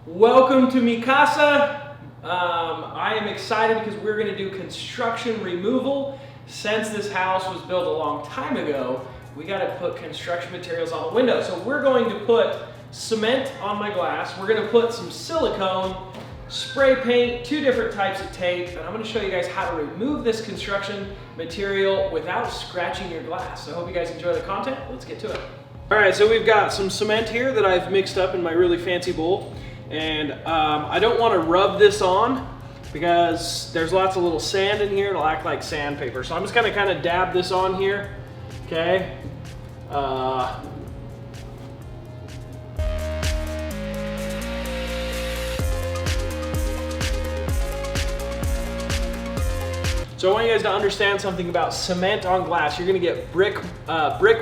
Welcome to mi casa. I am excited because we're going to do construction removal. Since this house was built a long time ago, we got to put construction materials on the window. So we're going to put cement on my glass. We're going to put some silicone, spray paint, two different types of tape, and I'm going to show you guys how to remove this construction material without scratching your glass. So I hope you guys enjoy the content. Let's get to it. All right, so we've got some cement here that I've mixed up in my really fancy bowl. And I don't want to rub this on because there's lots of little sand in here. It'll act like sandpaper. So I'm just going to kind of dab this on here. Okay. So I want you guys to understand something about cement on glass. You're gonna get brick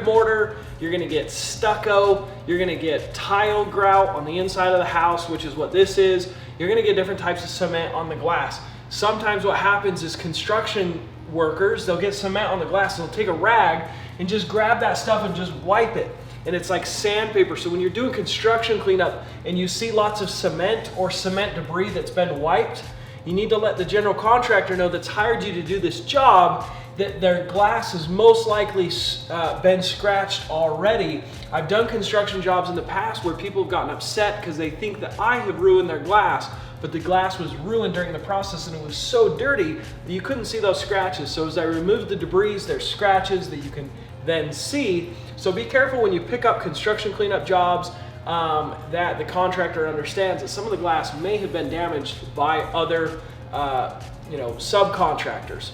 mortar, you're gonna get stucco, you're gonna get tile grout on the inside of the house, which is what this is. You're gonna get different types of cement on the glass. Sometimes what happens is construction workers, they'll get cement on the glass and they'll take a rag and just grab that stuff and just wipe it. And it's like sandpaper. So when you're doing construction cleanup and you see lots of cement or cement debris that's been wiped, you need to let the general contractor know that's hired you to do this job that their glass has most likely been scratched already. I've done construction jobs in the past where people have gotten upset because they think that I have ruined their glass, but the glass was ruined during the process and it was so dirty that you couldn't see those scratches. So as I remove the debris, there's scratches that you can then see. So be careful when you pick up construction cleanup jobs that the contractor understands that some of the glass may have been damaged by other subcontractors.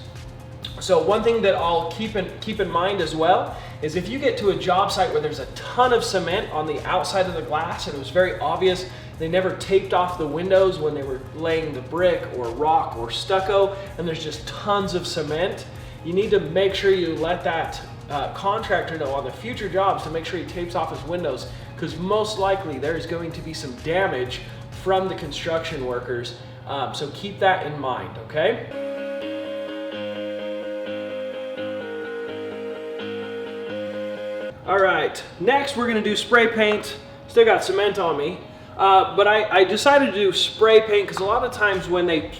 So one thing that I'll keep in mind as well is if you get to a job site where there's a ton of cement on the outside of the glass and it was very obvious they never taped off the windows when they were laying the brick or rock or stucco and there's just tons of cement, you need to make sure you let that contractor know on the future jobs to make sure he tapes off his windows, because most likely there's going to be some damage from the construction workers. So keep that in mind, okay? All right, next we're gonna do spray paint. Still got cement on me, but I decided to do spray paint because a lot of times when they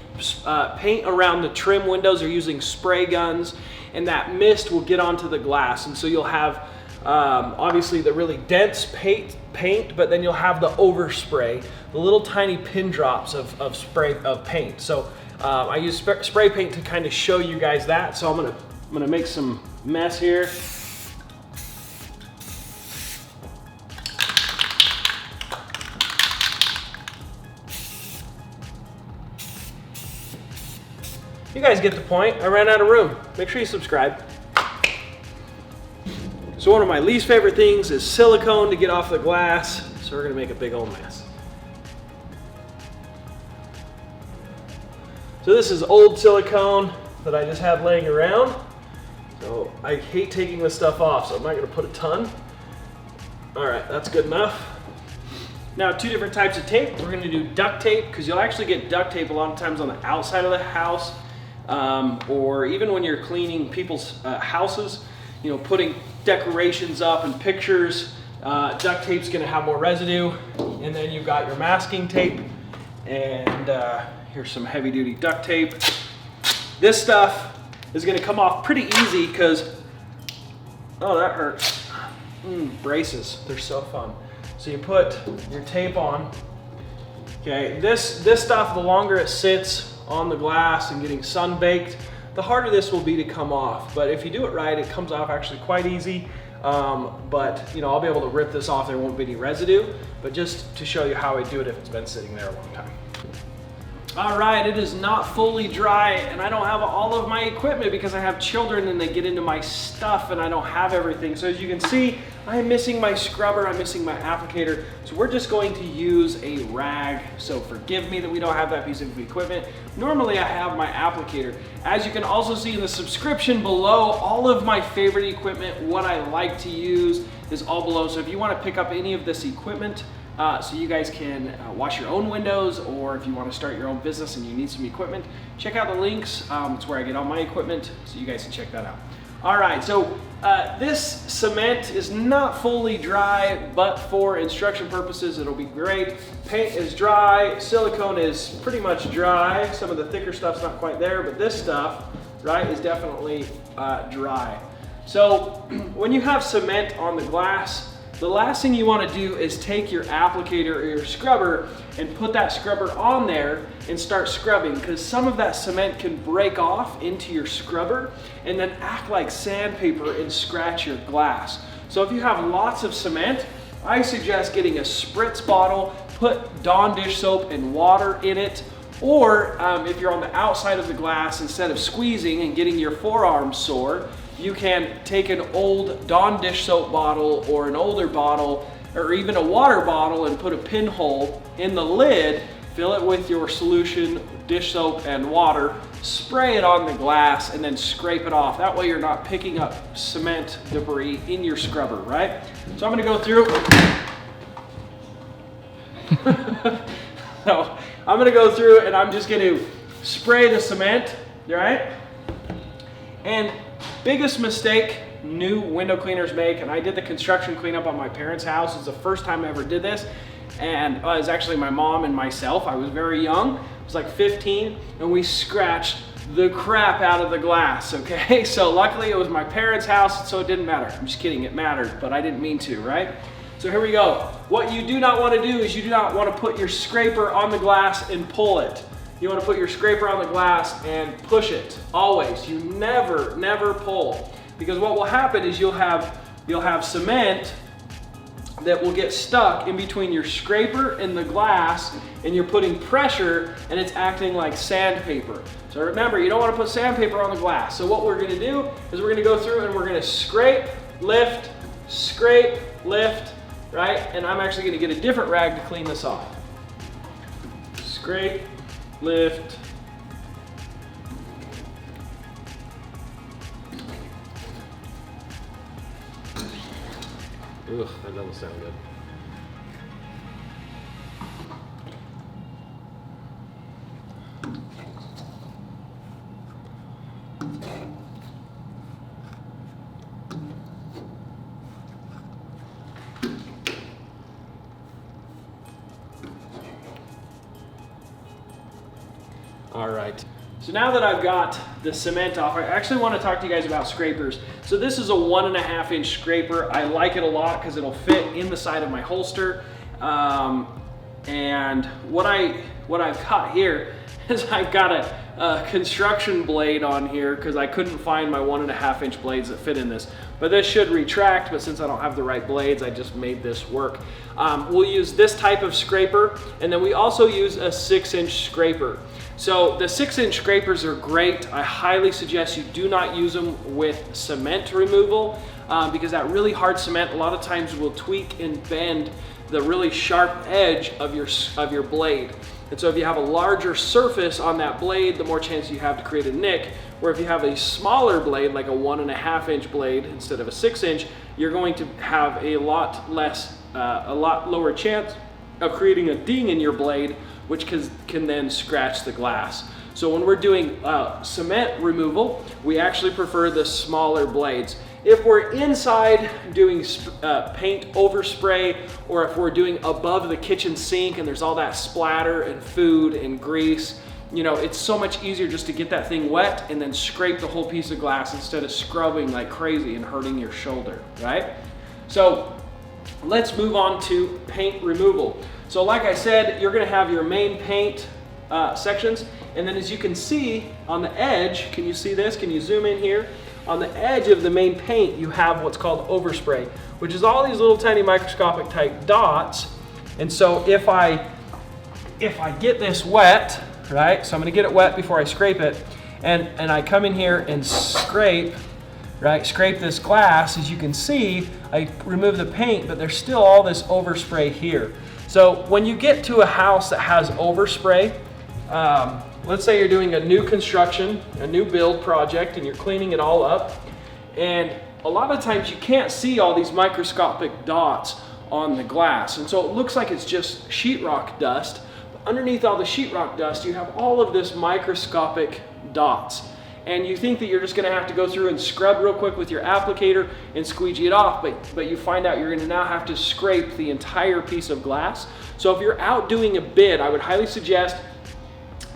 paint around the trim windows, they're using spray guns, and that mist will get onto the glass, and so you'll have obviously the really dense paint, but then you'll have the overspray, the little tiny pin drops of paint. So I use spray paint to kind of show you guys that. So I'm gonna make some mess here. You guys get the point. I ran out of room. Make sure you subscribe. So one of my least favorite things is silicone to get off the glass. So we're gonna make a big old mess. So this is old silicone that I just had laying around. So I hate taking this stuff off, so I'm not gonna put a ton. All right, that's good enough. Now, two different types of tape. We're gonna do duct tape, because you'll actually get duct tape a lot of times on the outside of the house, or even when you're cleaning people's houses, you know, putting decorations up and pictures. Duct tape's gonna have more residue. And then you've got your masking tape, and here's some heavy duty duct tape. This stuff is gonna come off pretty easy because, oh, that hurts. Braces, they're so fun. So you put your tape on. Okay, this stuff, the longer it sits on the glass and getting sun baked, the harder this will be to come off. But if you do it right, it comes off actually quite easy. But you know, I'll be able to rip this off. There won't be any residue, but just to show you how I do it if it's been sitting there a long time. All right, it is not fully dry and I don't have all of my equipment because I have children and they get into my stuff and I don't have everything. So as you can see, I'm missing my scrubber, I'm missing my applicator. So we're just going to use a rag. So forgive me that we don't have that piece of equipment. Normally I have my applicator. As you can also see in the subscription below, all of my favorite equipment, what I like to use is all below. So if you want to pick up any of this equipment, so you guys can wash your own windows, or if you want to start your own business and you need some equipment, check out the links. It's where I get all my equipment, so you guys can check that out. All right, so this cement is not fully dry, but for instruction purposes, it'll be great. Paint is dry, silicone is pretty much dry. Some of the thicker stuff's not quite there, but this stuff, right, is definitely dry. So when you have cement on the glass, the last thing you want to do is take your applicator or your scrubber and put that scrubber on there and start scrubbing, because some of that cement can break off into your scrubber and then act like sandpaper and scratch your glass. So if you have lots of cement, I suggest getting a spritz bottle, put Dawn dish soap and water in it, or if you're on the outside of the glass, instead of squeezing and getting your forearm sore, you can take an old Dawn dish soap bottle or an older bottle or even a water bottle and put a pinhole in the lid, fill it with your solution, dish soap and water, spray it on the glass and then scrape it off. That way you're not picking up cement debris in your scrubber, right? So I'm gonna go through. So I'm gonna go through and I'm just gonna spray the cement, right? And biggest mistake new window cleaners make, and I did the construction cleanup on my parents' house. It's the first time I ever did this, and it was actually my mom and myself. I was very young, I was like 15, and we scratched the crap out of the glass, okay? So luckily it was my parents' house, so it didn't matter. I'm just kidding, it mattered, but I didn't mean to, right? So here we go. What you do not want to do is you do not want to put your scraper on the glass and pull it. You want to put your scraper on the glass and push it, always. You never pull. Because what will happen is you'll have cement that will get stuck in between your scraper and the glass, and you're putting pressure and it's acting like sandpaper. So remember, you don't want to put sandpaper on the glass. So what we're going to do is we're going to go through and we're going to scrape, lift, right? And I'm actually going to get a different rag to clean this off. Scrape, lift. Ugh, that doesn't sound good. All right, so now that I've got the cement off, I actually want to talk to you guys about scrapers. So this is a 1.5 inch scraper. I like it a lot because it'll fit in the side of my holster. And what I've got here is I've got a construction blade on here because I couldn't find my 1.5 inch blades that fit in this. But this should retract, but since I don't have the right blades, I just made this work. We'll use this type of scraper, and then we also use a 6-inch scraper. So the 6-inch scrapers are great. I highly suggest you do not use them with cement removal because that really hard cement a lot of times will tweak and bend the really sharp edge of your blade. And so if you have a larger surface on that blade, the more chance you have to create a nick. Where if you have a smaller blade, like a 1.5 inch blade instead of a 6-inch, you're going to have a lot lower chance of creating a ding in your blade, which can then scratch the glass. So when we're doing cement removal, we actually prefer the smaller blades. If we're inside doing paint overspray, or if we're doing above the kitchen sink and there's all that splatter and food and grease, you know, it's so much easier just to get that thing wet and then scrape the whole piece of glass instead of scrubbing like crazy and hurting your shoulder, right? So let's move on to paint removal. So like I said, you're gonna have your main paint sections, and then as you can see on the edge, can you see this? Can you zoom in here? On the edge of the main paint, you have what's called overspray, which is all these little tiny microscopic type dots. And so if I get this wet, right? So I'm gonna get it wet before I scrape it, and I come in here and scrape, right? Scrape this glass. As you can see, I remove the paint, but there's still all this overspray here. So when you get to a house that has overspray, let's say you're doing a new construction, a new build project, and you're cleaning it all up, and a lot of times you can't see all these microscopic dots on the glass, and so it looks like it's just sheetrock dust. But underneath all the sheetrock dust, you have all of this microscopic dots. and you think that you're just gonna have to go through and scrub real quick with your applicator and squeegee it off, but you find out you're gonna now have to scrape the entire piece of glass. So if you're out doing a bid, I would highly suggest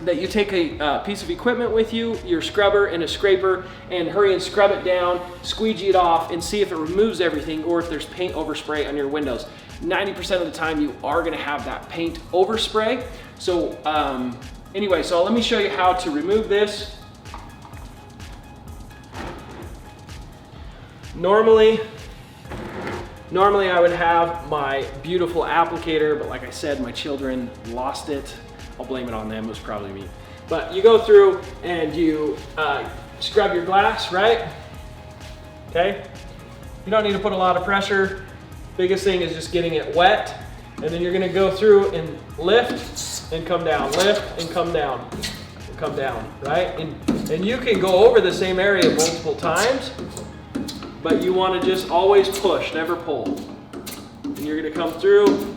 that you take a piece of equipment with you, your scrubber and a scraper, and hurry and scrub it down, squeegee it off, and see if it removes everything or if there's paint overspray on your windows. 90% of the time you are gonna have that paint overspray. So anyway, so let me show you how to remove this. Normally I would have my beautiful applicator, but like I said, my children lost it. I'll blame it on them, it was probably me. But you go through and you scrub your glass, right? Okay? You don't need to put a lot of pressure. Biggest thing is just getting it wet. And then you're gonna go through and lift and come down, lift and come down, and come down, right? And you can go over the same area multiple times, but you wanna just always push, never pull. And you're gonna come through.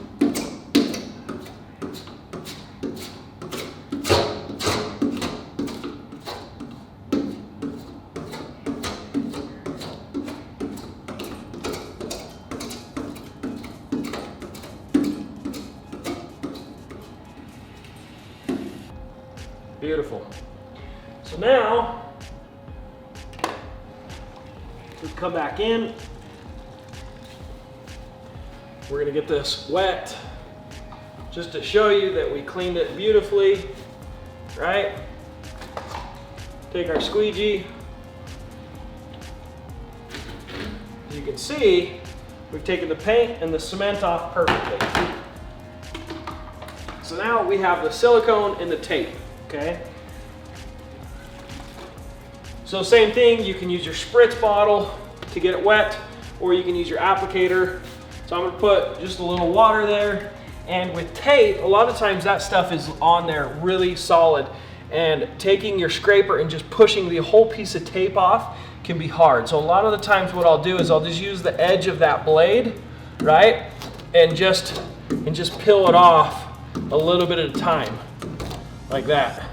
Beautiful. So now, we come back in. We're gonna get this wet just to show you that we cleaned it beautifully, right? Take our squeegee. As you can see, we've taken the paint and the cement off perfectly. So now we have the silicone and the tape. Okay. So same thing, you can use your spritz bottle to get it wet, or you can use your applicator. So I'm gonna put just a little water there. And with tape, a lot of times that stuff is on there really solid, and taking your scraper and just pushing the whole piece of tape off can be hard. So a lot of the times what I'll do is I'll just use the edge of that blade, right? And just peel it off a little bit at a time. Like that.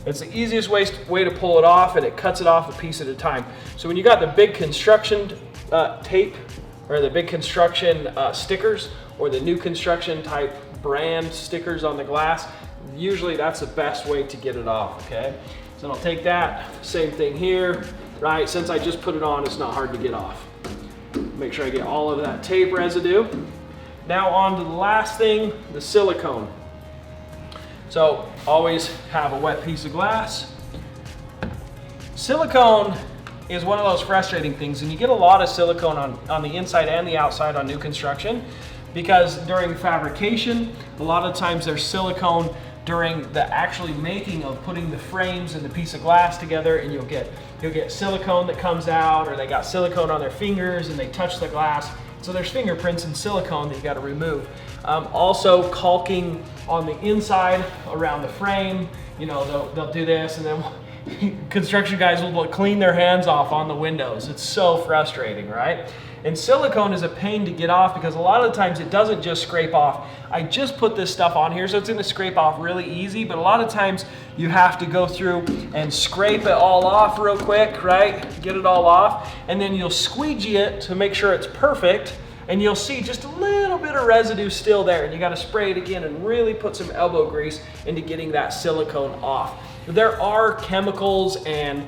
It's the easiest way to pull it off, and it cuts it off a piece at a time. So when you got the big construction tape, or the big construction stickers, or the new construction type brand stickers on the glass, usually that's the best way to get it off, okay? So I'll take that, same thing here, right? Since I just put it on, it's not hard to get off. Make sure I get all of that tape residue. Now on to the last thing, the silicone. So always have a wet piece of glass. Silicone is one of those frustrating things, and you get a lot of silicone on the inside and the outside on new construction, because during fabrication, a lot of times there's silicone during the actually making of putting the frames and the piece of glass together, and you'll get silicone that comes out, or they got silicone on their fingers and they touch the glass. So there's fingerprints in silicone that you got to remove. Also caulking on the inside around the frame. You know, they'll do this, and then construction guys will clean their hands off on the windows. It's so frustrating, right? And silicone is a pain to get off, because a lot of the times it doesn't just scrape off. I just put this stuff on here, so it's gonna scrape off really easy, but a lot of times you have to go through and scrape it all off real quick, right? Get it all off, and then you'll squeegee it to make sure it's perfect, and you'll see just a little bit of residue still there, and you gotta spray it again and really put some elbow grease into getting that silicone off. There are chemicals, and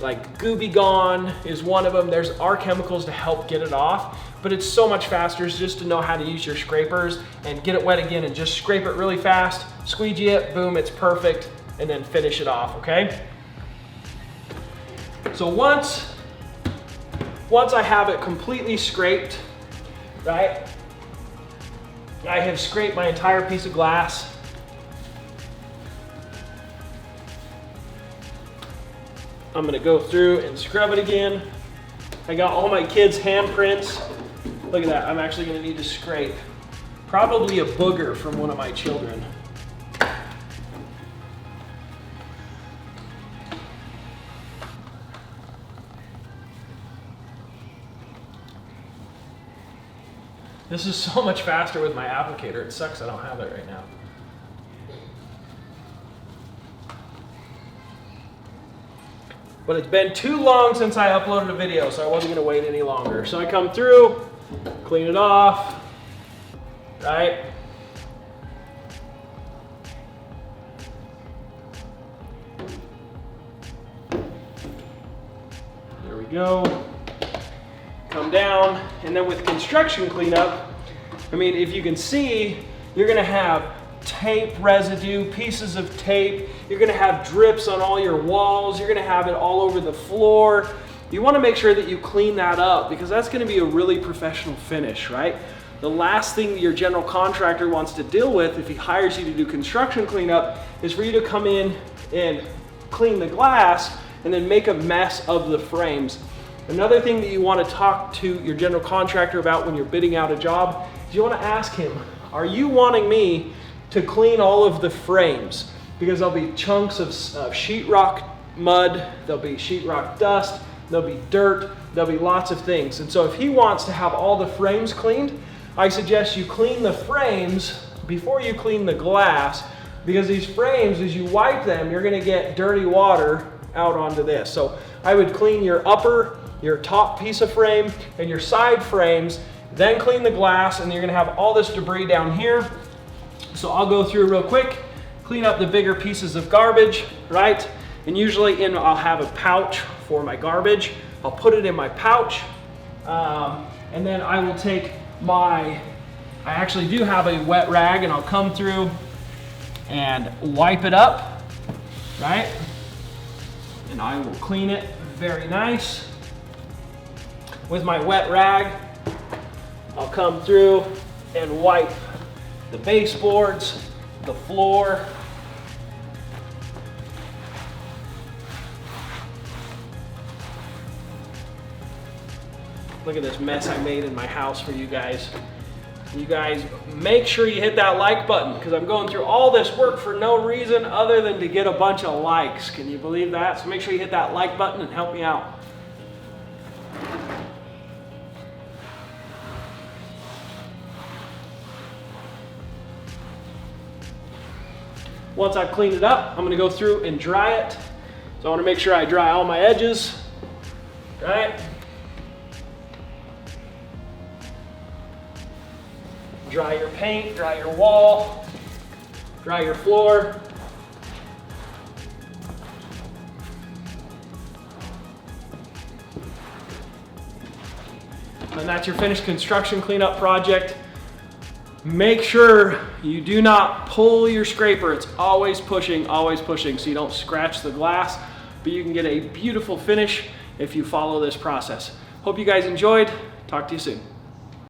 like Gooby Gone is one of them. There's chemicals to help get it off, but it's so much faster just to know how to use your scrapers and get it wet again, and just scrape it really fast, squeegee it, boom, it's perfect, and then finish it off, okay? So once I have it completely scraped, right? I have scraped my entire piece of glass. I'm gonna go through and scrub it again. I got all my kids' handprints. Look at that, I'm actually gonna need to scrape probably a booger from one of my children. This is so much faster with my applicator. It sucks I don't have it right now. but it's been too long since I uploaded a video, so I wasn't gonna wait any longer. So I come through, clean it off, right? There we go. Come down, and then with construction cleanup, I mean, if you can see, you're gonna have tape residue, pieces of tape. You're gonna have drips on all your walls. You're gonna have it all over the floor. You wanna make sure that you clean that up because that's gonna be a really professional finish, right? The last thing your general contractor wants to deal with if he hires you to do construction cleanup is for you to come in and clean the glass and then make a mess of the frames. Another thing that you wanna talk to your general contractor about when you're bidding out a job is you wanna ask him, are you wanting me to clean all of the frames? Because there'll be chunks of sheetrock mud, there'll be sheetrock dust, there'll be dirt, there'll be lots of things. And so if he wants to have all the frames cleaned, I suggest you clean the frames before you clean the glass, because these frames, as you wipe them, you're gonna get dirty water out onto this. So I would clean your top piece of frame and your side frames, then clean the glass, and you're gonna have all this debris down here. So I'll go through real quick, clean up the bigger pieces of garbage, right? And usually I'll have a pouch for my garbage. I'll put it in my pouch, and then I will take I actually do have a wet rag, and I'll come through and wipe it up, right? And I will clean it very nice. With my wet rag, I'll come through and wipe the baseboards, the floor. Look at this mess I made in my house for you guys. You guys, make sure you hit that like button because I'm going through all this work for no reason other than to get a bunch of likes. Can you believe that? So make sure you hit that like button and help me out. Once I've cleaned it up, I'm gonna go through and dry it. So I wanna make sure I dry all my edges, right? Dry your paint, dry your wall, dry your floor. And that's your finished construction cleanup project. Make sure you do not pull your scraper. It's always pushing so you don't scratch the glass, but you can get a beautiful finish if you follow this process. Hope you guys enjoyed. Talk to you soon.